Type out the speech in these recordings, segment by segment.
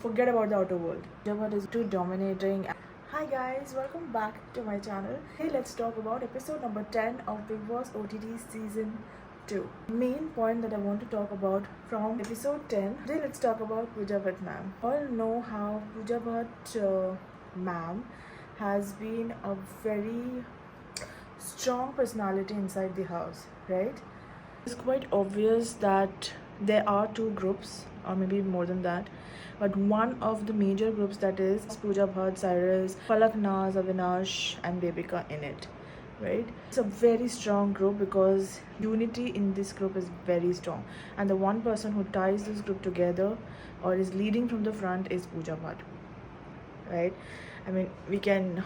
Forget about the outer world. Pooja Bhatt is too dominating. Hi guys, welcome back to my channel. Hey, let's talk about episode number 10 of Bigg Boss OTT season 2. Main point that I want to talk about from episode 10. Today let's talk about Pooja Bhatt ma'am. All know how Pooja Bhatt ma'am has been a very strong personality inside the house, right? It's quite obvious that there are two groups, or maybe more than that, but one of the major groups that is Pooja Bhatt, Cyrus, PALAK, AVINASH and BEBIKA in it, right? It's a very strong group because unity in this group is very strong, and the one person who ties this group together or is leading from the front is Pooja Bhatt, right? I mean, we can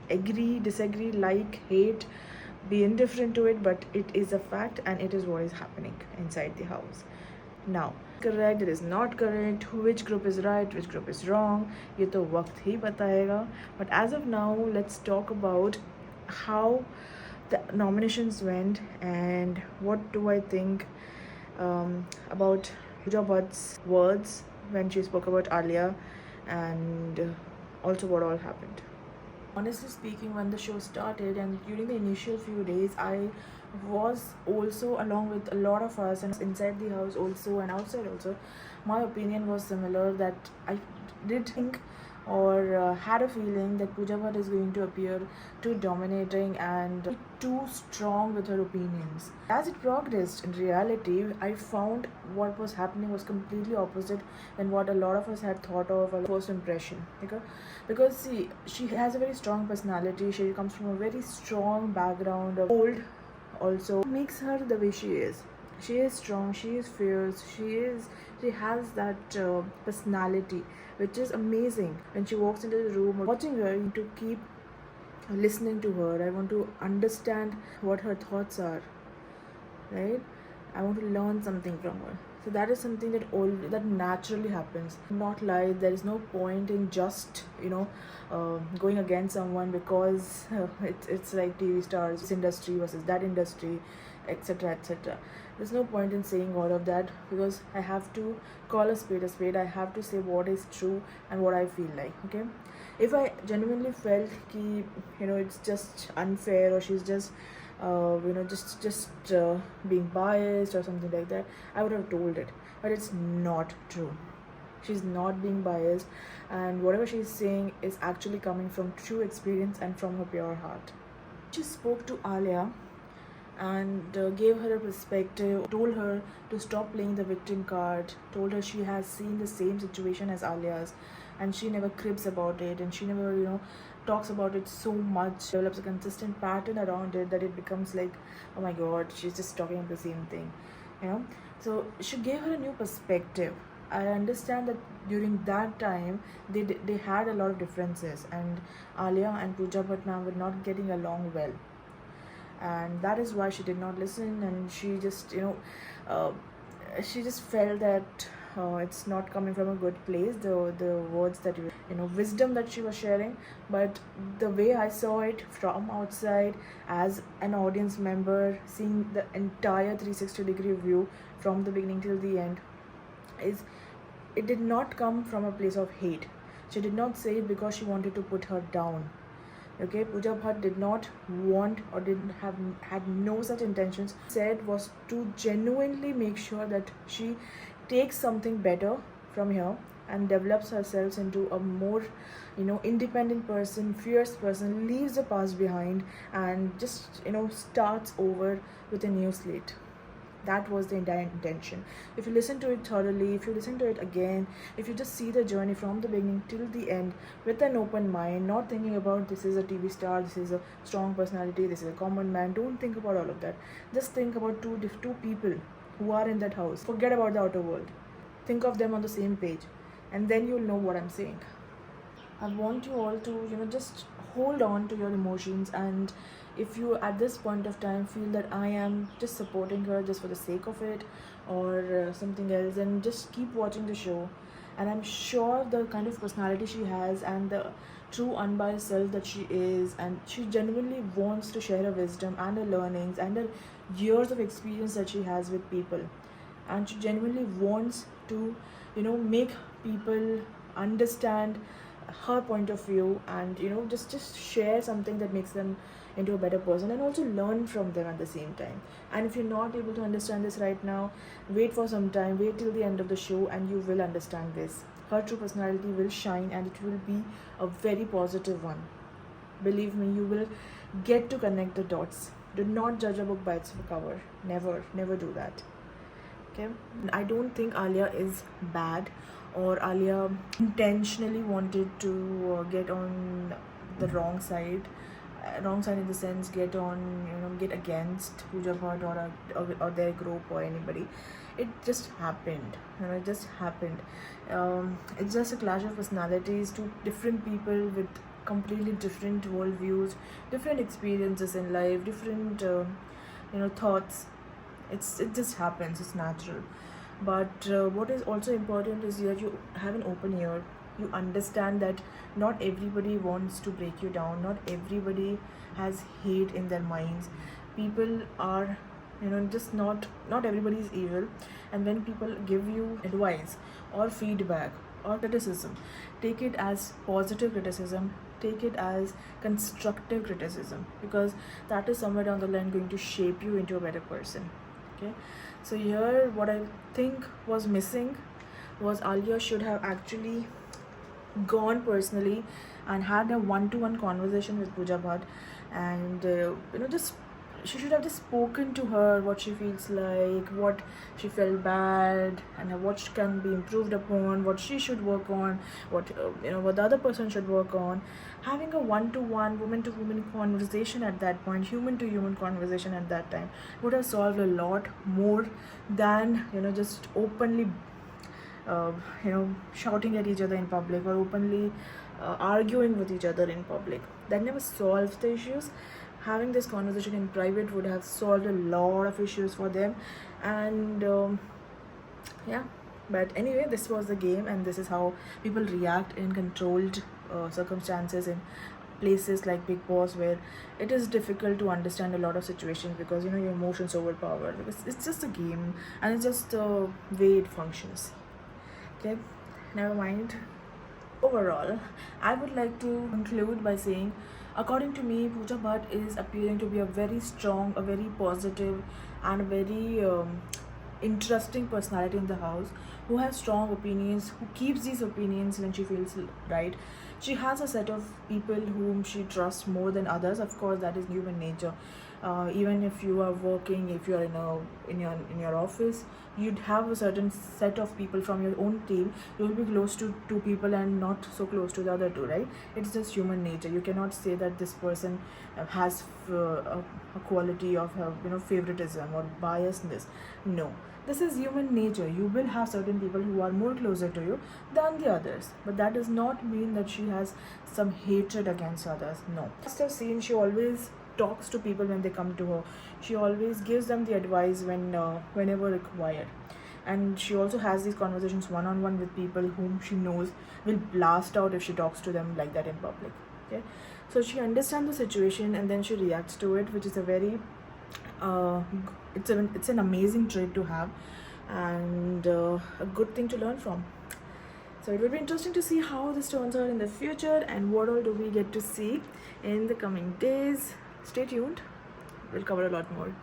agree, disagree, like, hate, be indifferent to it, but it is a fact and it is what is happening inside the house. Now, correct, it is not correct, which group is right, which group is wrong, ये तो वक्त ही बताएगा. But as of now, let's talk about how the nominations went and what do I think about Pooja Bhatt's words when she spoke about Alia, and also what all happened. Honestly speaking, when the show started and during the initial few days, I was also, along with a lot of us and inside the house also and outside also, my opinion was similar, that I did think or had a feeling that Pooja Bhatt is going to appear too dominating and too strong with her opinions. As it progressed, in reality, I found what was happening was completely opposite than what a lot of us had thought of our first impression. Because see, she has a very strong personality, she comes from a very strong background of old, also makes her the way she is. She is strong, she is fierce, she has that personality which is amazing. When she walks into the room, watching her, to keep listening to her, I want to understand what her thoughts are, right? I want to learn something from her. So that is something that naturally happens. Not lie, there is no point in just going against someone because it's like TV stars, this industry versus that industry, etc, etc. There's no point in saying all of that, because I have to call a spade a spade. I have to say what is true and what I feel like. Okay, if I genuinely felt ki it's just unfair, or she's just being biased or something like that, I would have told it. But it's not true. She's not being biased, and whatever she's saying is actually coming from true experience and from her pure heart. She spoke to Alia and gave her a perspective, told her to stop playing the victim card, told her she has seen the same situation as Alia's and she never cribs about it, and she never talks about it so much, develops a consistent pattern around it that it becomes like, oh my god, she's just talking about the same thing. So she gave her a new perspective. I understand that during that time they had a lot of differences, and Alia and Pooja Bhatt now were not getting along well, and that is why she did not listen, and she just she just felt that it's not coming from a good place, the words that wisdom that she was sharing. But the way I saw it from outside as an audience member, seeing the entire 360-degree view from the beginning till the end, is it did not come from a place of hate. She did not say it because she wanted to put her down. Okay, Pooja Bhatt did not want or had no such intentions. Said was to genuinely make sure that she takes something better from here and develops herself into a more independent person, fierce person, leaves the past behind and just starts over with a new slate. That was the entire intention. If you listen to it thoroughly, if you listen to it again, if you just see the journey from the beginning till the end with an open mind, not thinking about this is a TV star, this is a strong personality, this is a common man, don't think about all of that. Just think about two people who are in that house. Forget about the outer world. Think of them on the same page, and then you'll know what I'm saying. I want you all to just hold on to your emotions, and if you at this point of time feel that I am just supporting her just for the sake of it or something else, then just keep watching the show. And I'm sure the kind of personality she has and the true unbiased self that she is, and she genuinely wants to share her wisdom and her learnings and her years of experience that she has with people, and she genuinely wants to make people understand her point of view, and just share something that makes them into a better person, and also learn from them at the same time. And if you're not able to understand this right now, wait for some time, wait till the end of the show, and you will understand this. Her true personality will shine, and it will be a very positive one. Believe me, you will get to connect the dots. Do not judge a book by its cover. Never do that. Okay, I don't think Alia is bad, or Alia intentionally wanted to get on the wrong side. Wrong side in the sense, get against Pooja Bhatt or their group or anybody. It just happened. It just happened. It's just a clash of personalities, two different people with completely different worldviews, different experiences in life, different thoughts. It just happens. It's natural. But what is also important is that you have an open ear. You understand that not everybody wants to break you down. Not everybody has hate in their minds. People are just not everybody is evil. And when people give you advice or feedback or criticism, take it as positive criticism, take it as constructive criticism, because that is somewhere down the line going to shape you into a better person. Okay, so here what I think was missing was Alia should have actually gone personally and had a one-to-one conversation with Pooja Bhatt, and just she should have just spoken to her what she feels like, what she felt bad, and what can be improved upon, what she should work on, what what the other person should work on. Having a one-to-one, woman-to-woman conversation at that point, human-to-human conversation at that time, would have solved a lot more than just openly shouting at each other in public, or openly arguing with each other in public. That never solves the issues. Having this conversation in private would have solved a lot of issues for them. And yeah, but anyway, this was the game, and this is how people react in controlled circumstances, in places like Bigg Boss, where it is difficult to understand a lot of situations, because your emotions overpower, because it's just a game, and it's just the way it functions. Okay, never mind. Overall, I would like to conclude by saying, according to me, Pooja Bhatt is appearing to be a very strong, a very positive, and a very interesting personality in the house, who has strong opinions, who keeps these opinions when she feels right. She has a set of people whom she trusts more than others. Of course, that is human nature. Even if you are working, if you are in your office, you'd have a certain set of people from your own team. You will be close to two people and not so close to the other two, right? It's just human nature. You cannot say that this person has a quality of favoritism or biasness. No, this is human nature. You will have certain people who are more closer to you than the others, but that does not mean that she has some hatred against others. No. Must have seen, she always talks to people when they come to her. She always gives them the advice whenever required, and she also has these conversations one-on-one with people whom she knows will blast out if she talks to them like that in public. Okay, so she understands the situation and then she reacts to it, which is a very it's an amazing trait to have, and a good thing to learn from. So it will be interesting to see how this turns out in the future, and what all do we get to see in the coming days. Stay tuned, we'll cover a lot more.